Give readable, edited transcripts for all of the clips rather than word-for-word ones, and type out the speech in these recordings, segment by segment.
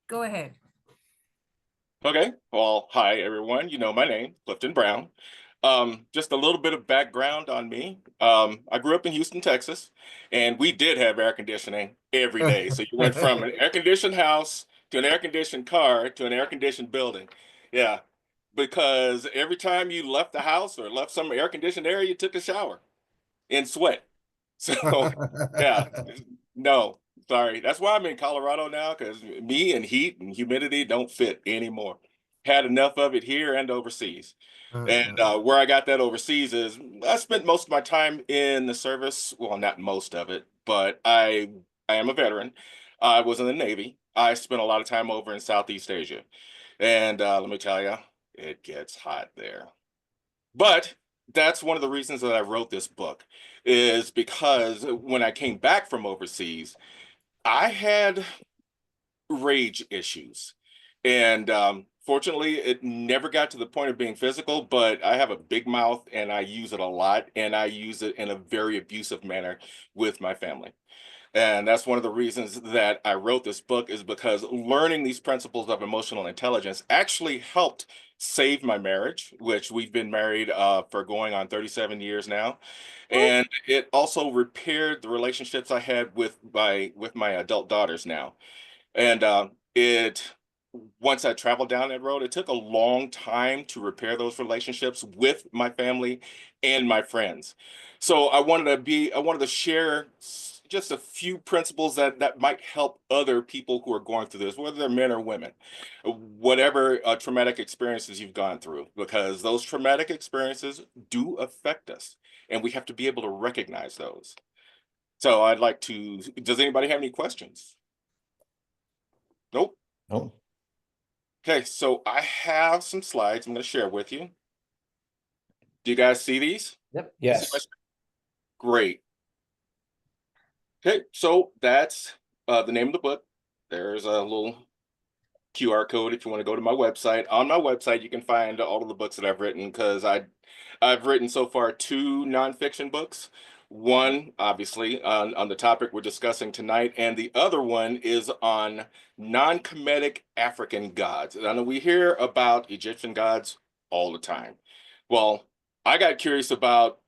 Go ahead. Okay. Well, hi everyone. You know my name, Clifton Brown. Just a little bit of background on me. I grew up in Houston, Texas, and we did have air conditioning every day. So you went from an air-conditioned house to an air-conditioned car to an air-conditioned building. Yeah, because every time you left the house or left some air-conditioned area, you took a shower in sweat. So, yeah, no, sorry. That's why I'm in Colorado now, because me and heat and humidity don't fit anymore. Had enough of it here and overseas. And where I got that overseas is I spent most of my time in the service. Well, not most of it, but I am a veteran. I was in the Navy. I spent a lot of time over in Southeast Asia. And let me tell you, it gets hot there. But that's one of the reasons that I wrote this book is because when I came back from overseas, I had rage issues. And fortunately, it never got to the point of being physical, but I have a big mouth and I use it a lot, and I use it in a very abusive manner with my family. And that's one of the reasons that I wrote this book is because learning these principles of emotional intelligence actually helped save my marriage, which we've been married for going on 37 years now. And it also repaired the relationships I had with my adult daughters now. And it once I traveled down that road, it took a long time to repair those relationships with my family and my friends. So I wanted to share just a few principles that might help other people who are going through this, whether they're men or women, whatever traumatic experiences you've gone through, because those traumatic experiences do affect us, and we have to be able to recognize those. So I'd like to, does anybody have any questions? Nope. Oh, Okay, so I have some slides I'm going to share with you. Do you guys see these? Yep. yes. Great. Okay, so that's the name of the book. There's a little QR code if you want to go to my website. On my website, you can find all of the books that I've written because I've written so far two nonfiction books. One, obviously, on the topic we're discussing tonight, and the other one is on non-Kemetic African gods. And I know we hear about Egyptian gods all the time. Well, I got curious about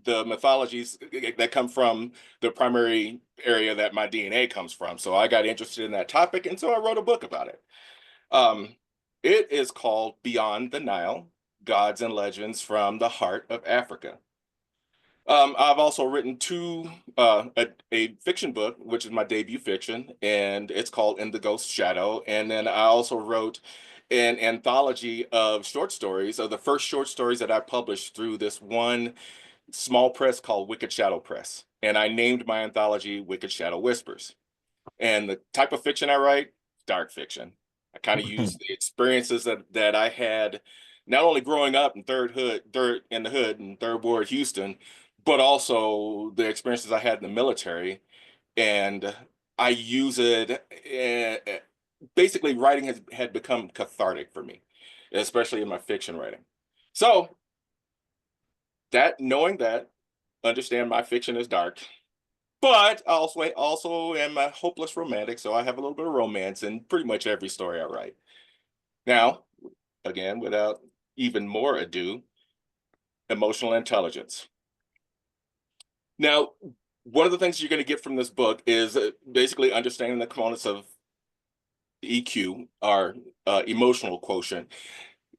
the mythologies that come from the primary area that my DNA comes from. So I got interested in that topic, and so I wrote a book about it. Um, it is called Beyond the Nile: Gods and Legends from the Heart of Africa. I've also written a fiction book, which is my debut fiction, and it's called In the Ghost Shadow. And then I also wrote an anthology of short stories, of the first short stories that I published through this one small press called Wicked Shadow Press. And I named my anthology Wicked Shadow Whispers. And the type of fiction I write, dark fiction. I kind of use the experiences that I had not only growing up in third in the hood in Third Ward, Houston, but also the experiences I had in the military. And I use it. Basically, writing has had become cathartic for me, especially in my fiction writing. So that knowing that, understand my fiction is dark. But I also am a hopeless romantic, so I have a little bit of romance in pretty much every story I write. Now, again, without even more ado, emotional intelligence. Now, one of the things you're going to get from this book is basically understanding the components of EQ, our emotional quotient.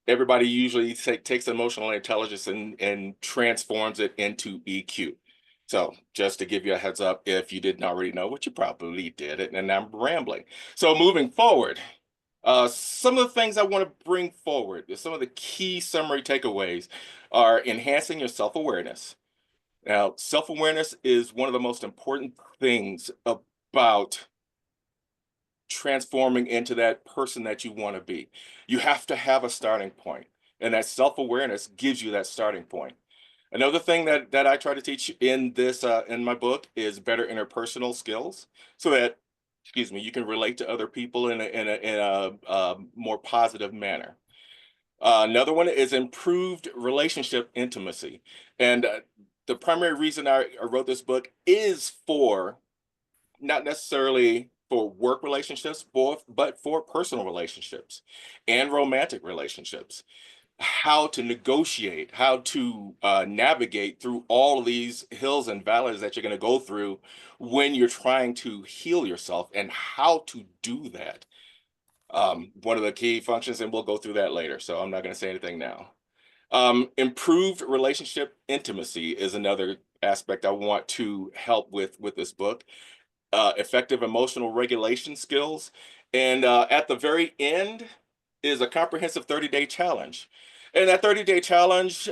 Everybody usually takes emotional intelligence and transforms it into EQ. So just to give you a heads up, if you didn't already know, which you probably did, and I'm rambling. So moving forward, some of the things I want to bring forward, some of the key summary takeaways are enhancing your self-awareness. Now, self-awareness is one of the most important things about transforming into that person that you want to be. You have to have a starting point, and that self-awareness gives you that starting point. Another thing that I try to teach in this in my book is better interpersonal skills, so that, excuse me, you can relate to other people in a more positive manner. Another one is improved relationship intimacy, and the primary reason I wrote this book is for not necessarily for work relationships, but for personal relationships and romantic relationships. How to negotiate, how to navigate through all of these hills and valleys that you're going to go through when you're trying to heal yourself, and how to do that. One of the key functions, and we'll go through that later, so I'm not going to say anything now. Improved relationship intimacy is another aspect I want to help with this book. Effective emotional regulation skills, and at the very end is a comprehensive 30-day challenge. And that 30-day challenge,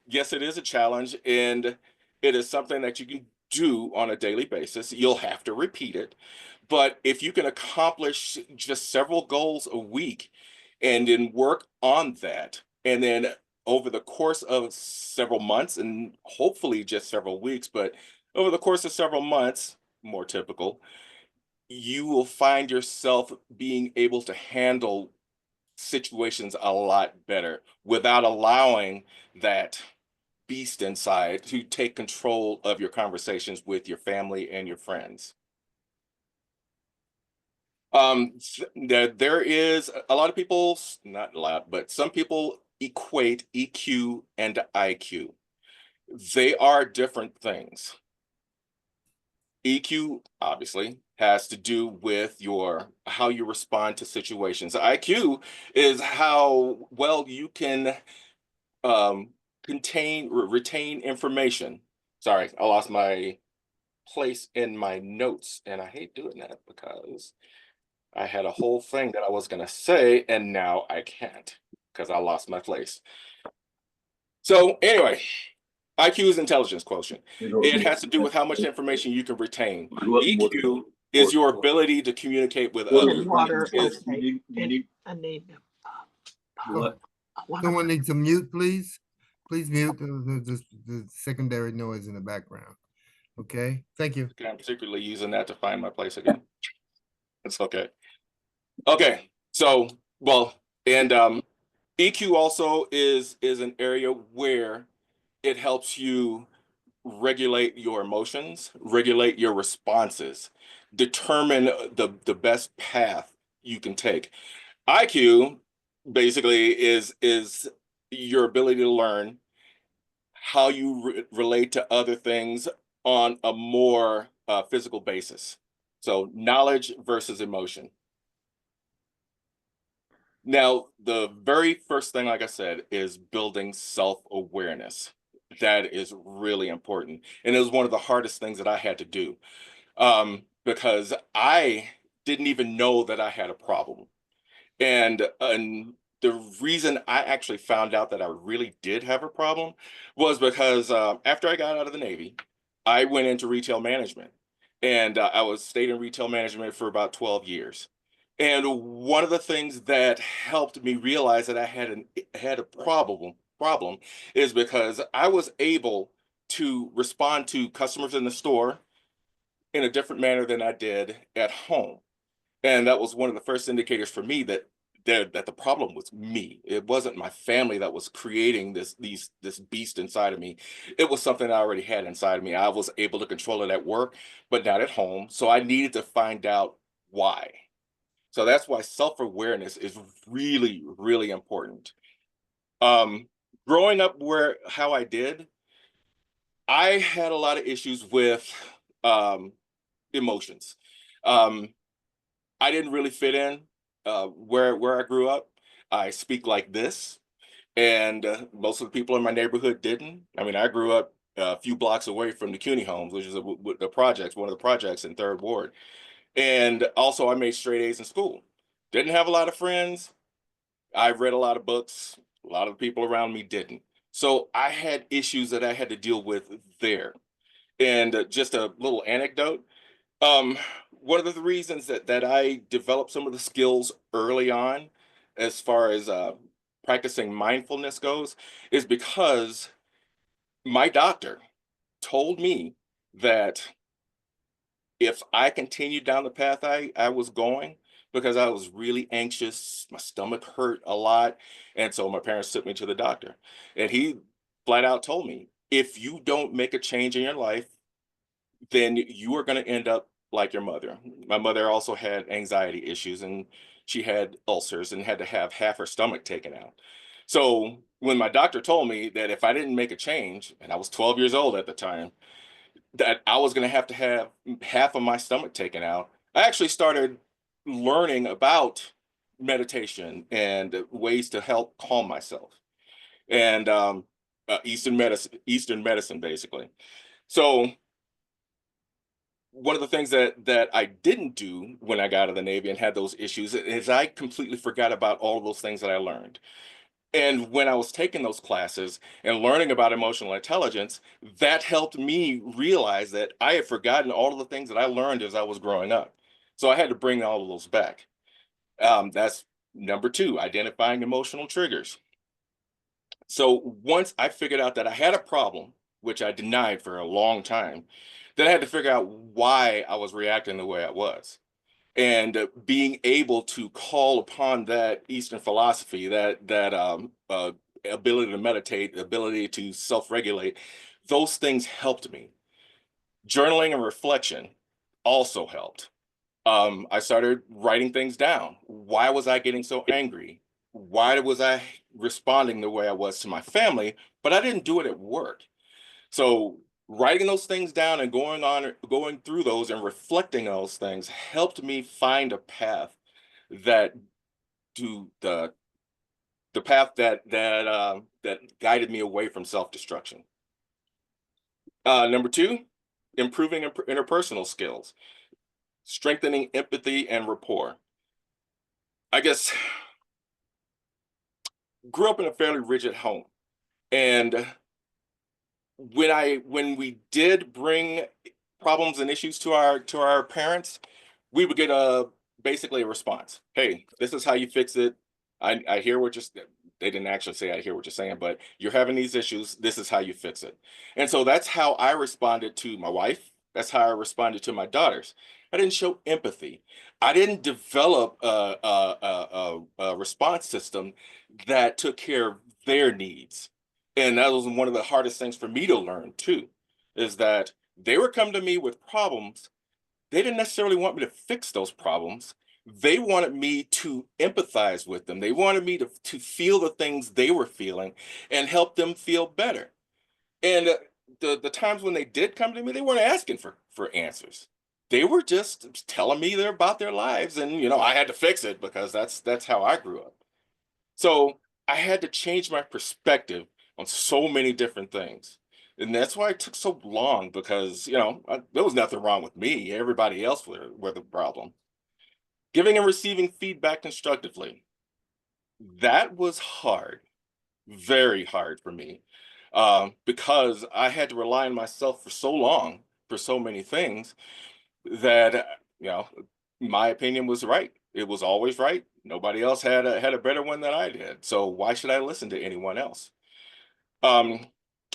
yes, it is a challenge, and it is something that you can do on a daily basis. You'll have to repeat it, but if you can accomplish just several goals a week and then work on that, and then over the course of several months, and hopefully just several weeks, but over the course of several months, more typical, you will find yourself being able to handle situations a lot better without allowing that beast inside to take control of your conversations with your family and your friends. There is a lot of people, not a lot, but some people equate EQ and IQ. They are different things. EQ obviously has to do with your how you respond to situations. IQ is how well you can um, retain information. Sorry, I lost my place in my notes, and I hate doing that because I had a whole thing that I was going to say, and now I can't because I lost my place. So anyway, IQ is intelligence quotient. It has to do with how much information you can retain. EQ is your ability to communicate with others. Water, Is okay. I need What? water. Someone needs to mute, please. Please mute the secondary noise in the background. Okay, thank you. I'm particularly using that to find my place again. It's okay. Okay, so well, and EQ also is an area where it helps you regulate your emotions, regulate your responses, determine the best path you can take. IQ basically is your ability to learn how you relate to other things on a more physical basis. So knowledge versus emotion. Now, the very first thing, like I said, is building self-awareness. That is really important. And it was one of the hardest things that I had to do because I didn't even know that I had a problem. And the reason I actually found out that I really did have a problem was because after I got out of the Navy, I went into retail management, and I was stayed in retail management for about 12 years. And one of the things that helped me realize that I had a problem is because I was able to respond to customers in the store in a different manner than I did at home. And that was one of the first indicators for me that that the problem was me. It wasn't my family that was creating this beast inside of me. It was something I already had inside of me. I was able to control it at work, but not at home. So I needed to find out why. So that's why self-awareness is really, really important. Um, Growing up how I did, I had a lot of issues with um, emotions. Um, I didn't really fit in where I grew up. I speak like this, and most of the people in my neighborhood didn't. I mean, I grew up a few blocks away from the CUNY homes, which is the projects, one of the projects in Third Ward. And also, I made straight A's in school. Didn't have a lot of friends. I read a lot of books. A lot of the people around me didn't. So I had issues that I had to deal with there. And just a little anecdote. Um, One of the reasons that I developed some of the skills early on, as far as practicing mindfulness goes, is because my doctor told me that if I continued down the path I was going, because I was really anxious, my stomach hurt a lot, and so my parents took me to the doctor, and he flat out told me, if you don't make a change in your life, then you are going to end up like your mother. My mother also had anxiety issues, and she had ulcers and had to have half her stomach taken out. So when my doctor told me that if I didn't make a change, and I was 12 years old at the time, that I was going to have half of my stomach taken out, I actually started learning about meditation and ways to help calm myself, and Eastern medicine, basically. So one of the things that I didn't do when I got out of the Navy and had those issues is I completely forgot about all of those things that I learned. And when I was taking those classes and learning about emotional intelligence, that helped me realize that I had forgotten all of the things that I learned as I was growing up. So I had to bring all of those back. That's number two, identifying emotional triggers. So once I figured out that I had a problem, which I denied for a long time, then I had to figure out why I was reacting the way I was. And being able to call upon that Eastern philosophy, that ability to meditate, ability to self-regulate, those things helped me. Journaling and reflection also helped. I started writing things down. Why was I getting so angry? Why was I responding the way I was to my family? But I didn't do it at work. So writing those things down and going through those and reflecting on those things helped me find a path that to the path that guided me away from self-destruction. Number two, improving interpersonal skills, strengthening empathy and rapport. I guess grew up in a fairly rigid home, and when we did bring problems and issues to our parents, we would get a basically a response. Hey, this is how you fix it. I hear what they didn't actually say I hear what you're saying, but you're having these issues. This is how you fix it. And so that's how I responded to my wife. That's how I responded to my daughters. I didn't show empathy. I didn't develop a response system that took care of their needs. And that was one of the hardest things for me to learn too, is that they were coming to me with problems. They didn't necessarily want me to fix those problems. They wanted me to empathize with them. They wanted me to feel the things they were feeling and help them feel better. And the times when they did come to me, they weren't asking for answers. They were just telling me they're about their lives, and I had to fix it because that's how I grew up. So I had to change my perspective on so many different things. And that's why it took so long because, there was nothing wrong with me. Everybody else were the problem. Giving and receiving feedback constructively. That was hard, very hard for me, because I had to rely on myself for so long for so many things that, my opinion was right. It was always right. Nobody else had a better one than I did. So why should I listen to anyone else? Um,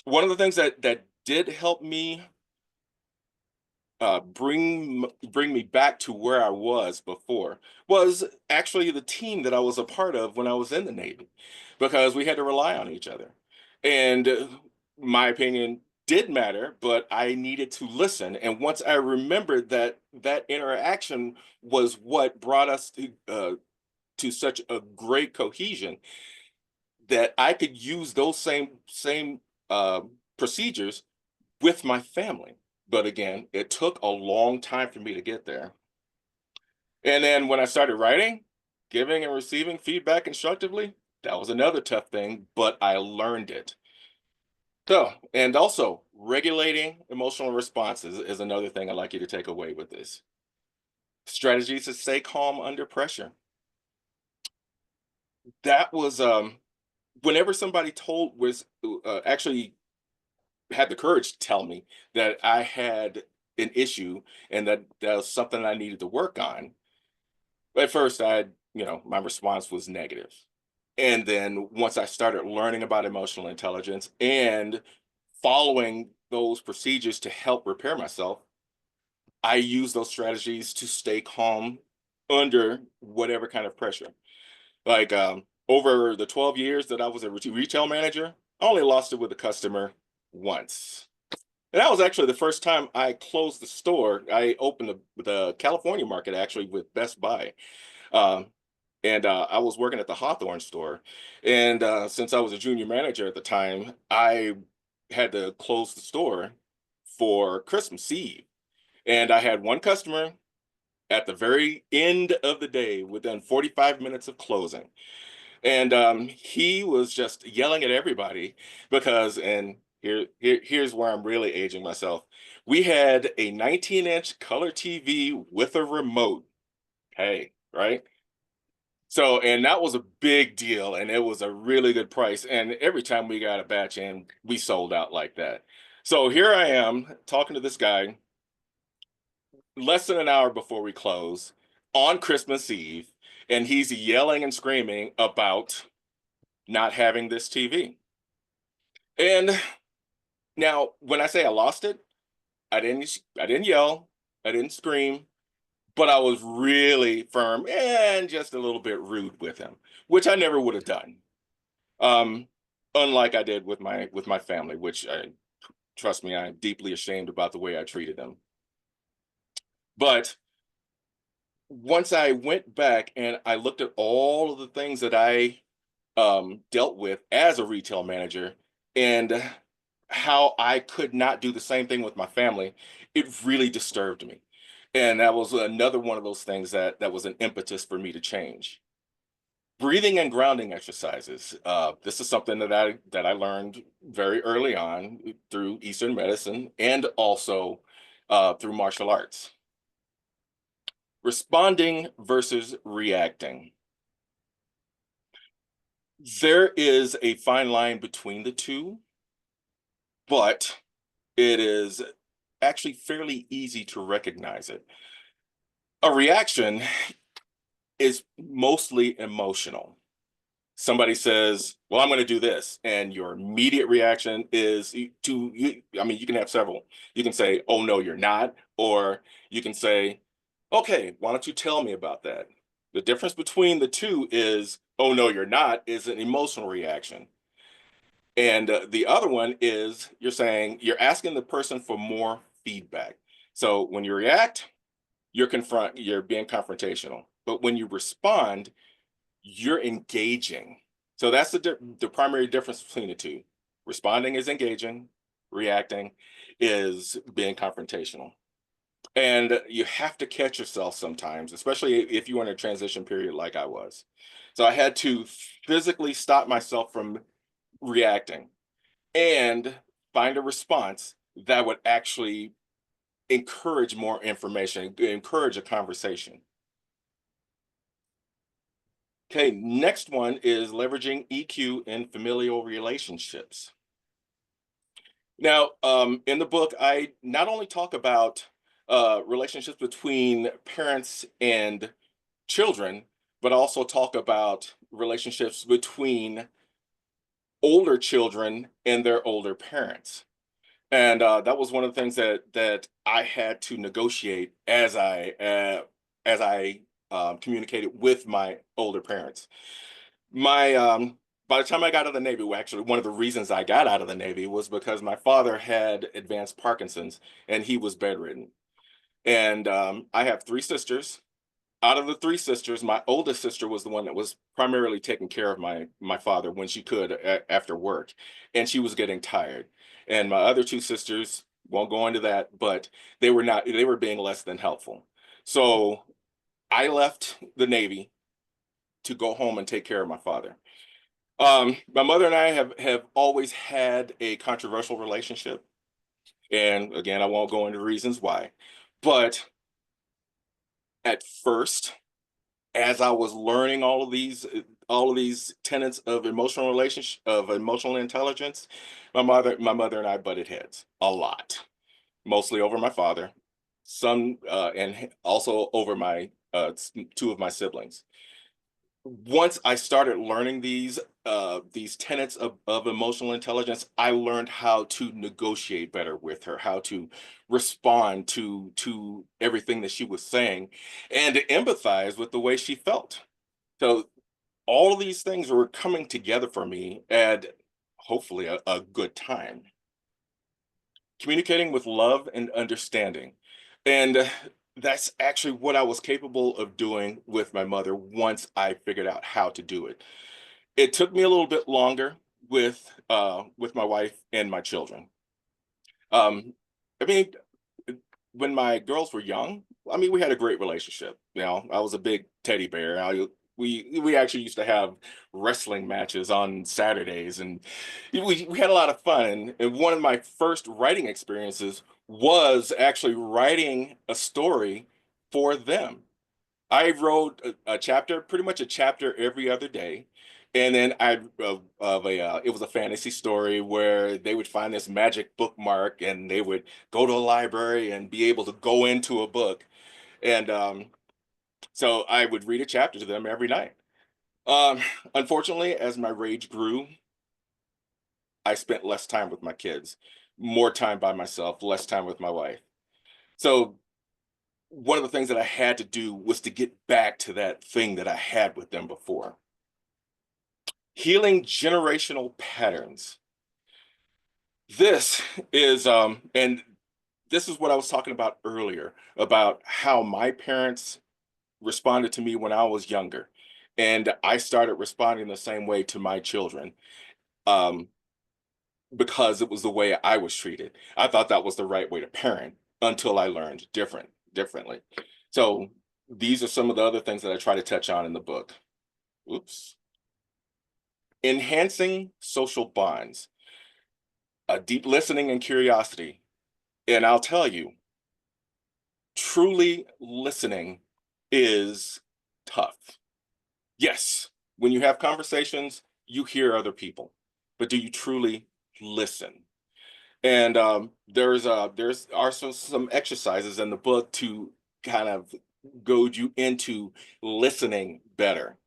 One of the things that did help me bring me back to where I was before was actually the team that I was a part of when I was in the Navy, because we had to rely on each other, and my opinion did matter, but I needed to listen. And once I remembered that that interaction was what brought us to such a great cohesion, that I could use those same uh, procedures with my family. But again, it took a long time for me to get there. And then when I started writing, giving and receiving feedback constructively, that was another tough thing, but I learned it. So, and also regulating emotional responses is another thing I'd like you to take away with this. Strategies to stay calm under pressure. That was whenever somebody told was actually had the courage to tell me that I had an issue and that was something I needed to work on. At first, my response was negative. And then once I started learning about emotional intelligence and following those procedures to help repair myself, I use those strategies to stay calm under whatever kind of pressure. Like over the 12 years that I was a retail manager, I only lost it with a customer once. And that was actually the first time I closed the store. I opened the California market actually with Best Buy. Um, and I was working at the Hawthorne store. And since I was a junior manager at the time, I had to close the store for Christmas Eve. And I had one customer at the very end of the day within 45 minutes of closing. And he was just yelling at everybody because, and here's where I'm really aging myself. We had a 19-inch color TV with a remote. Hey, right? So, and that was a big deal, and it was a really good price. And every time we got a batch in, we sold out like that. So here I am talking to this guy less than an hour before we close on Christmas Eve, and he's yelling and screaming about not having this TV. And now, when I say I lost it, I didn't yell, I didn't scream, but I was really firm and just a little bit rude with him, which I never would have done. Um, Unlike I did with my family, which trust me, I'm deeply ashamed about the way I treated them. But once I went back and I looked at all of the things that I dealt with as a retail manager and how I could not do the same thing with my family, it really disturbed me. And that was another one of those things that was an impetus for me to change. Breathing and grounding exercises. This is something that I learned very early on through Eastern medicine and also through martial arts. Responding versus reacting. There is a fine line between the two, but it is actually fairly easy to recognize it. A reaction is mostly emotional. Somebody says, "Well, I'm going to do this," and your immediate reaction is I mean, you can have several. You can say, "Oh, no, you're not," or you can say, "Okay, why don't you tell me about that?" The difference between the two is, "Oh, no, you're not," is an emotional reaction. And the other one is you're asking the person for more feedback. So when you react, you're being confrontational. But when you respond, you're engaging. So that's the primary difference between the two. Responding is engaging, reacting is being confrontational. And you have to catch yourself sometimes, especially if you're in a transition period like I was. So I had to physically stop myself from reacting and find a response that would actually encourage more information, encourage a conversation. Okay, next one is leveraging EQ in familial relationships. Now, in the book, I not only talk about relationships between parents and children, but also talk about relationships between older children and their older parents. And that was one of the things that I had to negotiate as I communicated with my older parents. My By the time I got out of the Navy, well, actually, one of the reasons I got out of the Navy was because my father had advanced Parkinson's and he was bedridden. And I have three sisters. Out of the three sisters, my oldest sister was the one that was primarily taking care of my father when she could after work, and she was getting tired. And my other two sisters won't go into that, but they were being less than helpful. So I left the Navy to go home and take care of my father. My mother and I have always had a controversial relationship, and again, I won't go into reasons why, but at first, as I was learning all of these tenets of emotional intelligence, my mother and I butted heads a lot, mostly over my father, some and also over my two of my siblings. Once I started learning these tenets of emotional intelligence, I learned how to negotiate better with her, how to respond to everything that she was saying, and to empathize with the way she felt. So all of these things were coming together for me at hopefully a good time. communicating with love and understanding. And that's actually what I was capable of doing with my mother once I figured out how to do it. It took me a little bit longer with my wife and my children. Um, I mean, when my girls were young, I mean, we had a great relationship. You know, I was a big teddy bear. We actually used to have wrestling matches on Saturdays, and we had a lot of fun. And one of my first writing experiences was actually writing a story for them. I wrote a chapter, pretty much a chapter every other day. And then it was a fantasy story where they would find this magic bookmark and they would go to a library and be able to go into a book. And so I would read a chapter to them every night. Um, Unfortunately, as my rage grew, I spent less time with my kids, more time by myself, less time with my wife. So one of the things that I had to do was to get back to that thing that I had with them before. Healing generational patterns. This and this is what I was talking about earlier about how my parents responded to me when I was younger. And I started responding the same way to my children um, because it was the way I was treated. I thought that was the right way to parent until I learned differently. So these are some of the other things that I try to touch on in the book. Oops. Enhancing social bonds, deep listening and curiosity. And I'll tell you, truly listening is tough. Yes, when you have conversations, you hear other people, but do you truly listen? And there's also some exercises in the book to kind of goad you into listening better.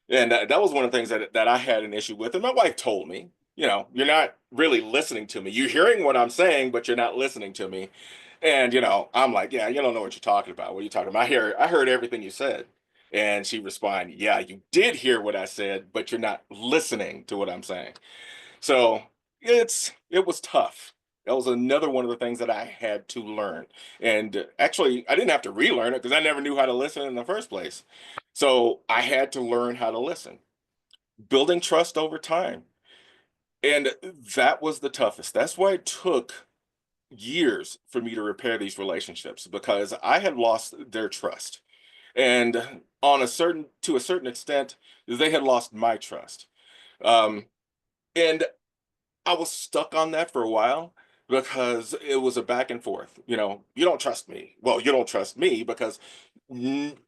And that was one of the things that I had an issue with. And my wife told me, you know, you're not really listening to me. You're hearing what I'm saying, but you're not listening to me. And I'm like, yeah, you don't know what you're talking about. What are you talking about? I heard everything you said. And she responded, yeah, you did hear what I said, but you're not listening to what I'm saying. So it was tough. That was another one of the things that I had to learn. And actually, I didn't have to relearn it because I never knew how to listen in the first place. So I had to learn how to listen, building trust over time. And that was the toughest. That's why it took years for me to repair these relationships because I had lost their trust. And to a certain extent, they had lost my trust. Um, and I was stuck on that for a while because it was a back and forth. You don't trust me. Well, you don't trust me because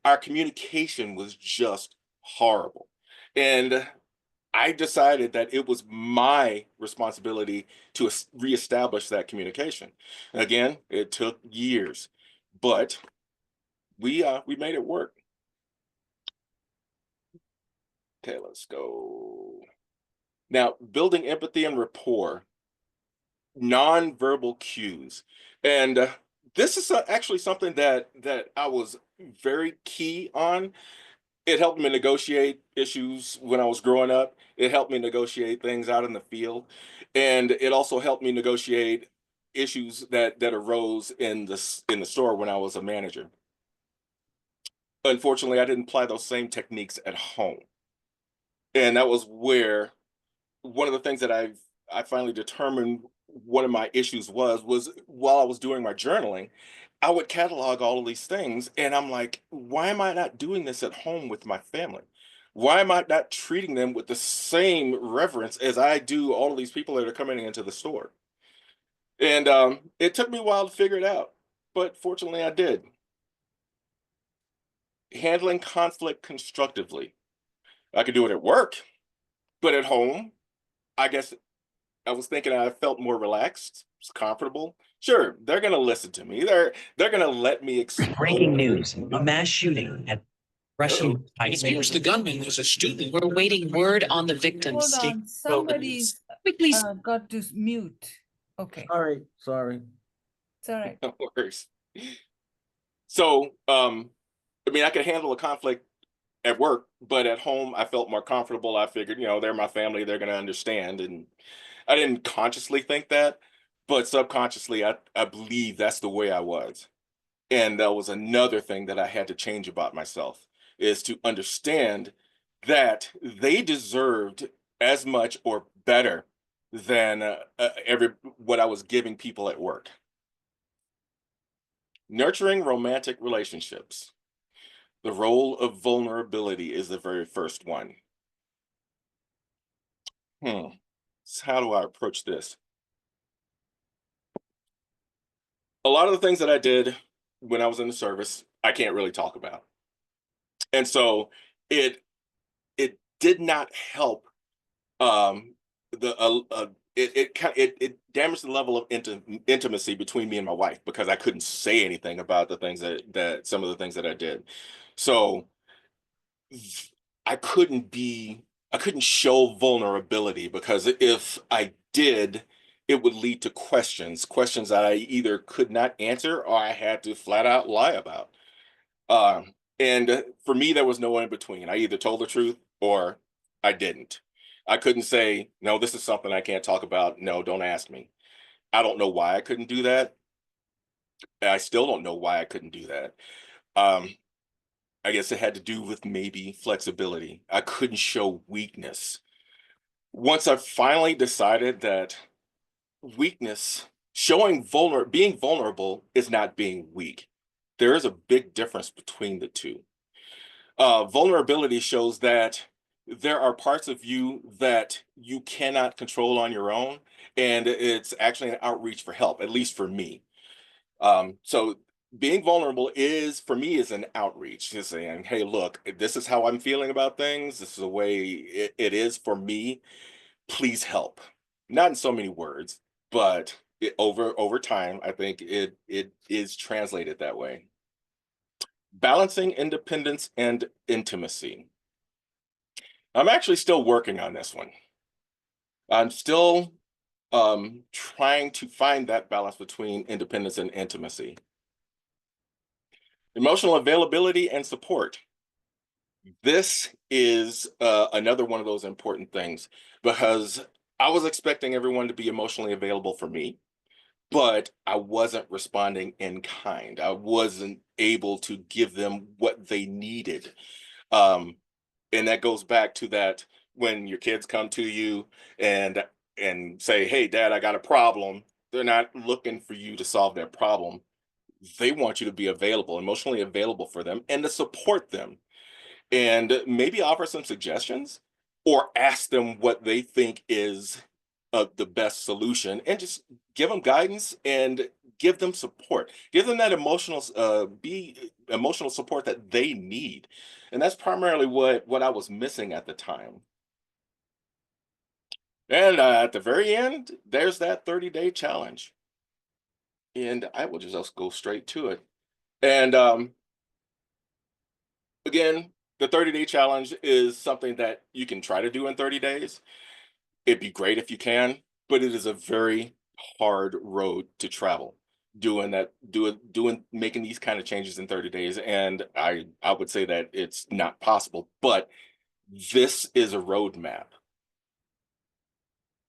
our communication was just horrible. And I decided that it was my responsibility to reestablish that communication. Again, it took years, but we made it work. Okay, let's go. Now, building empathy and rapport, nonverbal cues. And this is actually something that I was very key on. It helped me negotiate issues when I was growing up. It helped me negotiate things out in the field, and it also helped me negotiate issues that arose in the store when I was a manager. Unfortunately, I didn't apply those same techniques at home, and that was where one of the things that I finally determined one of my issues was while I was doing my journaling, I would catalog all of these things, and I'm like, why am I not doing this at home with my family? Why am I not treating them with the same reverence as I do all of these people that are coming into the store? And it took me a while to figure it out, but fortunately, I did. Handling conflict constructively. I could do it at work, but at home, I guess I was thinking I felt more relaxed, comfortable. Sure, they're gonna listen to me. They're gonna let me Breaking explode. news. A mass shooting at Uh-oh. Russian high It school. appears the gunman was a student. We're waiting word on the victim's Hold state. on, somebody's Quickly, got to mute. Okay, Sorry. it's all right. No worries. So, I mean, I could handle a conflict at work, but at home, I felt more comfortable. I figured, they're my family, they're gonna understand, and I didn't consciously think that, but subconsciously, I believe that's the way I was. And that was another thing that I had to change about myself, is to understand that they deserved as much or better than what I was giving people at work. Nurturing romantic relationships. The role of vulnerability is the very first one. So how do I approach this? A lot of the things that I did when I was in the service, I can't really talk about. And so it did not help the it damaged the level of intimacy between me and my wife, because I couldn't say anything about the things that some of the things that I did. So I couldn't be I couldn't show vulnerability, because if I did, it would lead to questions that I either could not answer or I had to flat out lie about. And for me, there was no in between. I either told the truth or I didn't. I couldn't say, no, this is something I can't talk about. No, don't ask me. I don't know why I couldn't do that. I still don't know why I couldn't do that. Um, I guess it had to do with maybe flexibility. I couldn't show weakness. Once I finally decided that being vulnerable is not being weak. There is a big difference between the two. Vulnerability shows that there are parts of you that you cannot control on your own, and it's actually an outreach for help, at least for me. So being vulnerable for me is an outreach, just saying, hey, look, this is how I'm feeling about things. This is the way it is for me. Please help. Not in so many words, but over time, I think it is translated that way. Balancing independence and intimacy. I'm actually still working on this one. I'm still trying to find that balance between independence and intimacy. Emotional availability and support. This is another one of those important things, because I was expecting everyone to be emotionally available for me, but I wasn't responding in kind. I wasn't able to give them what they needed. Um, and that goes back to that, when your kids come to you and say, hey, dad, I got a problem. They're not looking for you to solve their problem. They want you to be available, emotionally available for them, and to support them, and maybe offer some suggestions, or ask them what they think is the best solution, and just give them guidance and give them support. Give them that emotional support that they need. And that's primarily what I was missing at the time. And at the very end, there's that 30-day challenge. And I will just go straight to it. And again, the 30-day challenge is something that you can try to do in 30 days. It'd be great if you can, but it is a very hard road to travel, making these kind of changes in 30 days. And I would say that it's not possible, but this is a roadmap.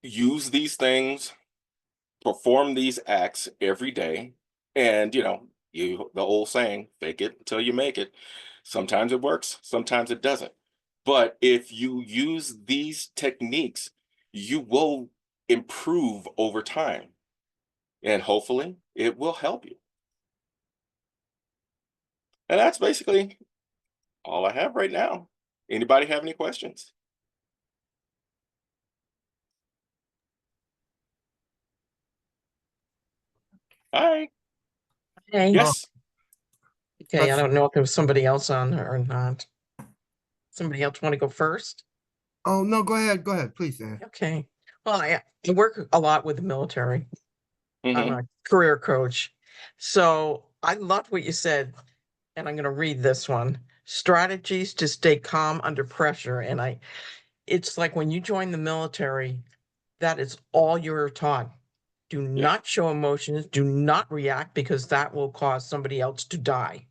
Use these things, perform these acts every day, and the old saying, fake it until you make it. Sometimes it works, sometimes it doesn't. But if you use these techniques, you will improve over time, and hopefully it will help you. And that's basically all I have right now. Anybody have any questions? Hi. Hey, Yes. okay, I don't know if there was somebody else on there or not. Somebody else want to go first? Oh, no, go ahead, please, Ann. Okay. Well, I work a lot with the military. I'm Mhm. a career coach. So I love what you said, and I'm going to read this one. Strategies to stay calm under pressure. And it's like when you join the military, that is all you're taught. Do Yeah. not show emotions, do not react, because that will cause somebody else to die,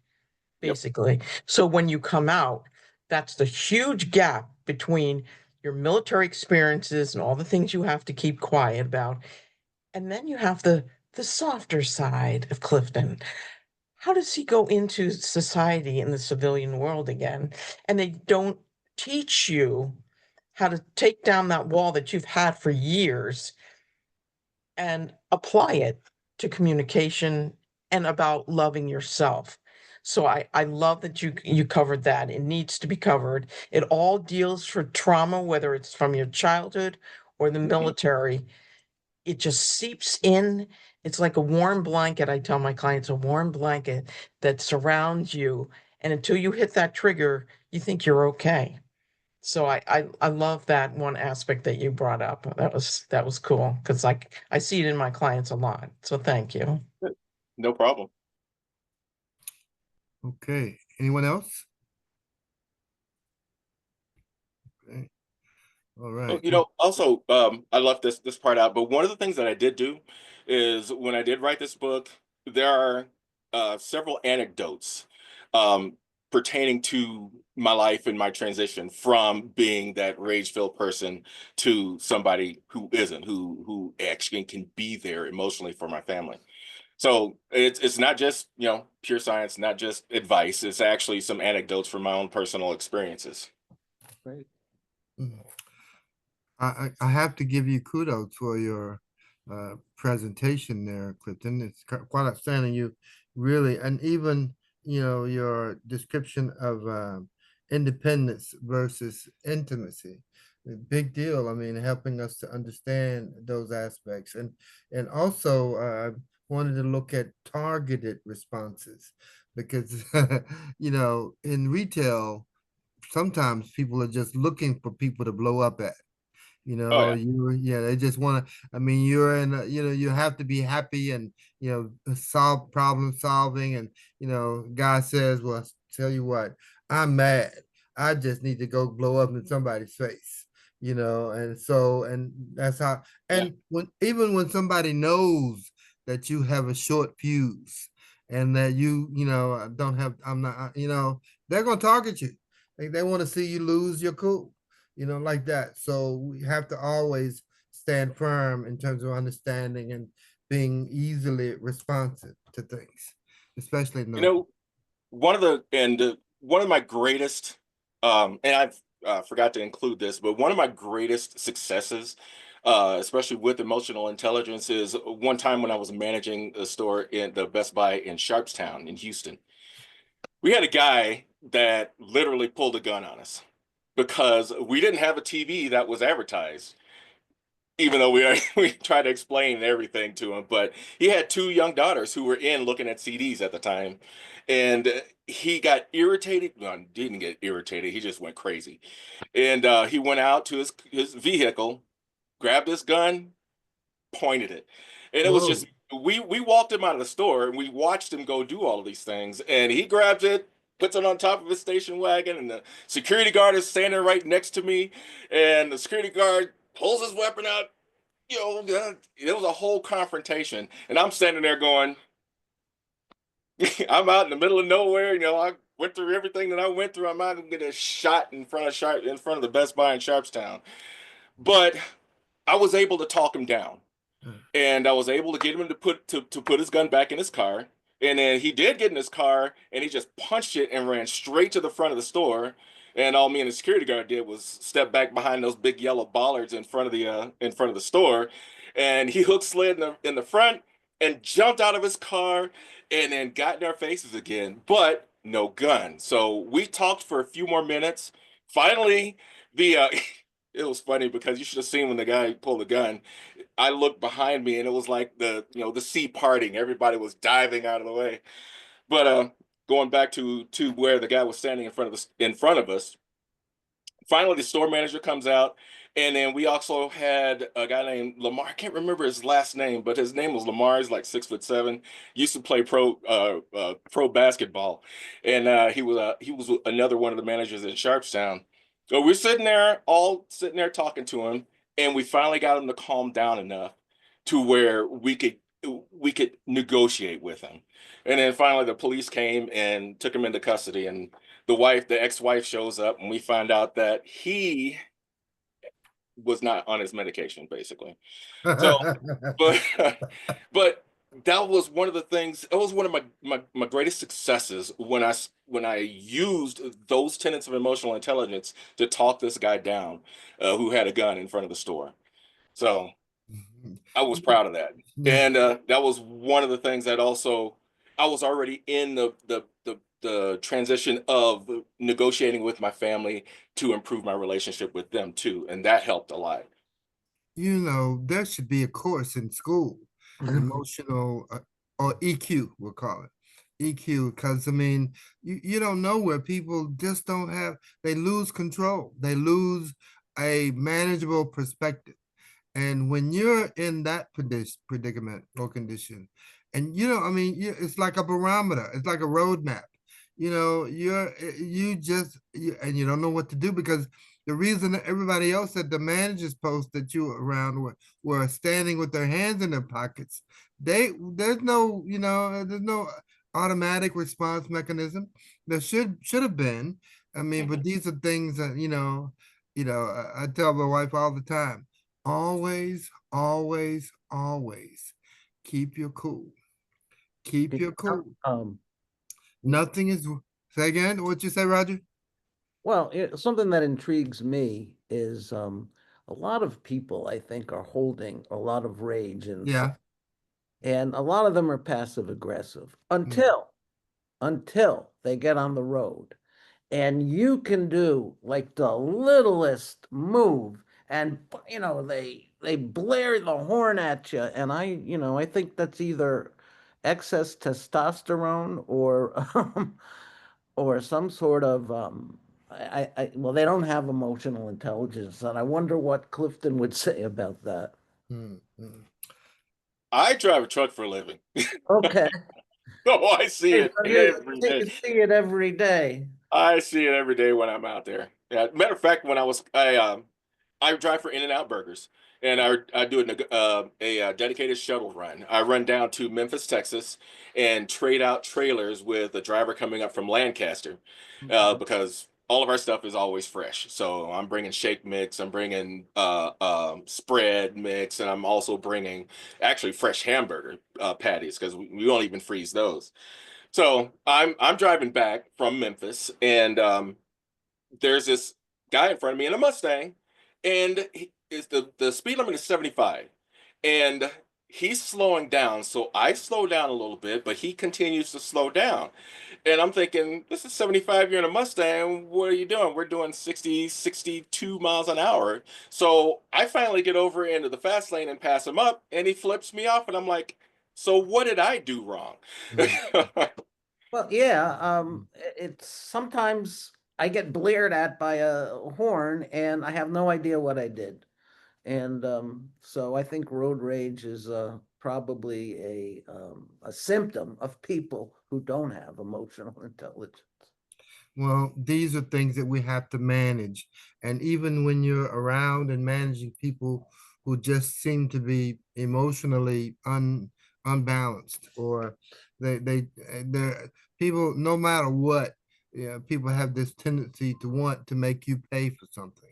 Yep. basically. So when you come out, that's the huge gap between your military experiences and all the things you have to keep quiet about, And then you have the softer side of Clifton. How does he go into society in the civilian world again? And they don't teach you how to take down that wall that you've had for years and apply it to communication and about loving yourself. So I love that you covered that. It needs to be covered. It all deals for trauma, whether it's from your childhood or the military. It just seeps in. It's like a warm blanket. I tell my clients, a warm blanket that surrounds you. And until you hit that trigger, you think you're okay. So I love that one aspect that you brought up. That was cool because I see it in my clients a lot. So thank you. No problem. Okay, anyone else? Okay, all right. Also, I left this part out, but one of the things that I did do is when I did write this book, there are several anecdotes um, pertaining to my life and my transition from being that rage-filled person to somebody who isn't, who actually can be there emotionally for my family. So it's not just, pure science, not just advice. It's actually some anecdotes from my own personal experiences. Great. Mhm. I have to give you kudos for your presentation there, Clifton. It's quite outstanding. You really, and even, your description of independence versus intimacy. A big deal. I mean, helping us to understand those aspects. And also wanted to look at targeted responses because, in retail, sometimes people are just looking for people to blow up at. Oh yeah. They just want to, I mean, you're in, you have to be happy and, solve problem solving. And, guy says, well, tell you what, I'm mad. I just need to go blow up in somebody's face, and so, and that's how, Yeah. and even when somebody knows that you have a short fuse and that don't have, I'm not, they're going to target you. They want to see you lose your cool, like that. So we have to always stand firm in terms of understanding and being easily responsive to things, especially in You those. know, one of my greatest, and I've forgot to include this, but one of my greatest successes, especially with emotional intelligence, is one time when I was managing a store in the Best Buy in Sharpstown in Houston. We had a guy that literally pulled a gun on us because we didn't have a TV that was advertised, even though we tried to explain everything to him. But he had two young daughters who were in looking at CDs at the time, and he got irritated. Well, didn't get irritated. He just went crazy, and he went out to his vehicle, grabbed his gun, pointed it, and it was Whoa. just we walked him out of the store and we watched him go do all of these things, and he grabs it. Puts it on top of his station wagon, and the security guard is standing right next to me. And the security guard pulls his weapon out. It was a whole confrontation, and I'm standing there going, I'm out in the middle of nowhere. I went through everything that I went through. I'm out and get a shot in front of the Best Buy in Sharpstown. But I was able to talk him down, and I was able to get him to put his gun back in his car. And then he did get in his car, and he just punched it and ran straight to the front of the store. And all me and the security guard did was step back behind those big yellow bollards in front of the store, and he hook slid in the front and jumped out of his car, and then got in our faces again, but no gun. So we talked for a few more minutes. Finally, the it was funny because you should have seen when the guy pulled the gun. I looked behind me and it was like the sea parting. Everybody was diving out of the way. But going back to where the guy was standing in front of us, finally the store manager comes out, and then we also had a guy named Lamar. I can't remember his last name, but his name was Lamar. He's like 6'7". Used to play pro basketball, and he was another one of the managers in Sharpstown. So we're all sitting there talking to him, and we finally got him to calm down enough to where we could negotiate with him. And then finally the police came and took him into custody, and the ex-wife shows up, and we find out that he was not on his medication, basically. So, but but that was one of the things. It was one of my greatest successes when I used those tenets of emotional intelligence to talk this guy down, who had a gun in front of the store. So I was proud of that, Yeah. and that was one of the things that also I was already in the transition of negotiating with my family to improve my relationship with them too, and that helped a lot. You know, there should be a course in school, emotional or EQ, we'll call it. EQ, because I mean, you don't know where people just don't have, they lose control, they lose a manageable perspective. And when you're in that predicament or condition, and you know, I mean, it's like a barometer, it's like a roadmap. You know, and you don't know what to do because the reason that everybody else at the manager's post that you were around were standing with their hands in their pockets. There's no, you know, there's no automatic response mechanism. There should have been. I mean, but these are things that, I tell my wife all the time, always, always, always keep your cool. Keep your cool. Nothing is, say again, what you say, Roger? Well, something that intrigues me is a lot of people, I think, are holding a lot of rage inside, Yeah. and a lot of them are passive aggressive Mm. until they get on the road. And you can do like the littlest move, and they blare the horn at you, and I think that's either excess testosterone or or some sort of well, they don't have emotional intelligence, and I wonder what Clifton would say about that. Mm, mm. I drive a truck for a living, Okay. so I see Hey, it so every you day. see it every day. I see it every day when I'm out there. Yeah, matter of fact, I drive for In-N-Out Burgers, and I do a dedicated shuttle run. I run down to Memphis, Texas, and trade out trailers with a driver coming up from Lancaster, because all of our stuff is always fresh. So I'm bringing shake mix, I'm bringing spread mix, and I'm also bringing actually fresh hamburger patties because we don't even freeze those. So I'm driving back from Memphis, and there's this guy in front of me in a Mustang, and the speed limit is 75, and he's slowing down. So I slow down a little bit, but he continues to slow down. And I'm thinking, this is 75, you're in a Mustang. What are you doing? We're doing 60, 62 miles an hour. So I finally get over into the fast lane and pass him up, and he flips me off, and I'm like, so what did I do wrong? Mm. Well, yeah, it's sometimes I get blared at by a horn and I have no idea what I did. And so I think road rage is probably a symptom of people who don't have emotional intelligence. Well, these are things that we have to manage. And even when you're around and managing people who just seem to be emotionally unbalanced, or they're people, no matter what, people have this tendency to want to make you pay for something.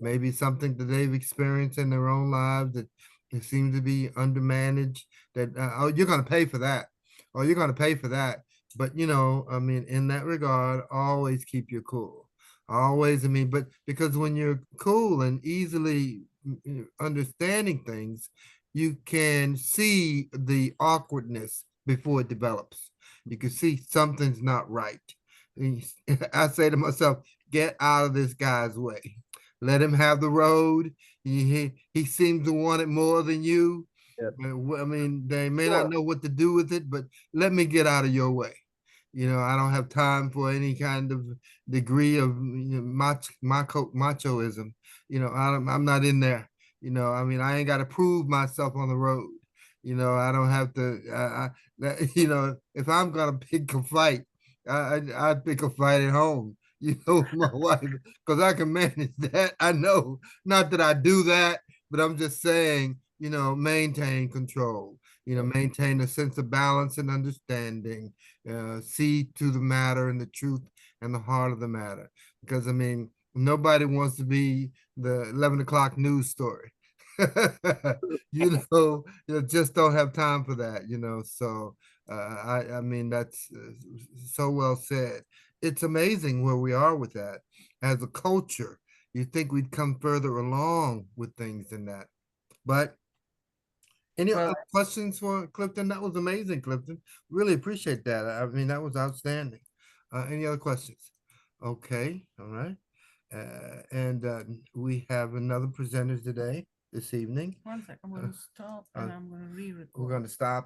Maybe something that they've experienced in their own lives that it seems to be undermanaged, that, oh, you're going to pay for that. Oh, you're going to pay for that. But I mean, in that regard, always keep your cool. Always, I mean, but because when you're cool and easily understanding things, you can see the awkwardness before it develops. You can see something's not right. I say to myself, get out of this guy's way. Let him have the road. He seems to want it more than you. Yep. I mean, they may not Sure. know what to do with it, but let me get out of your way. I don't have time for any kind of degree of machoism. I'm not in there. I mean, I ain't got to prove myself on the road. I don't have to. If I'm gonna pick a fight, I'd pick a fight at home. My wife, because I can manage that. I know, not that I do that, but I'm just saying, maintain control. Maintain a sense of balance and understanding, see to the matter and the truth and the heart of the matter. Because I mean, Nobody wants to be the 11 o'clock news story. Just don't have time for that, so I mean, that's so well said. It's amazing where we are with that as a culture. You think we'd come further along with things than that, but any Well- other questions for Clifton? That was amazing, Clifton. Really appreciate that. I mean, that was outstanding. Any other questions? Okay, all right. And we have another presenter today, this evening. One second, I'm gonna stop and I'm gonna re-record. We're going to stop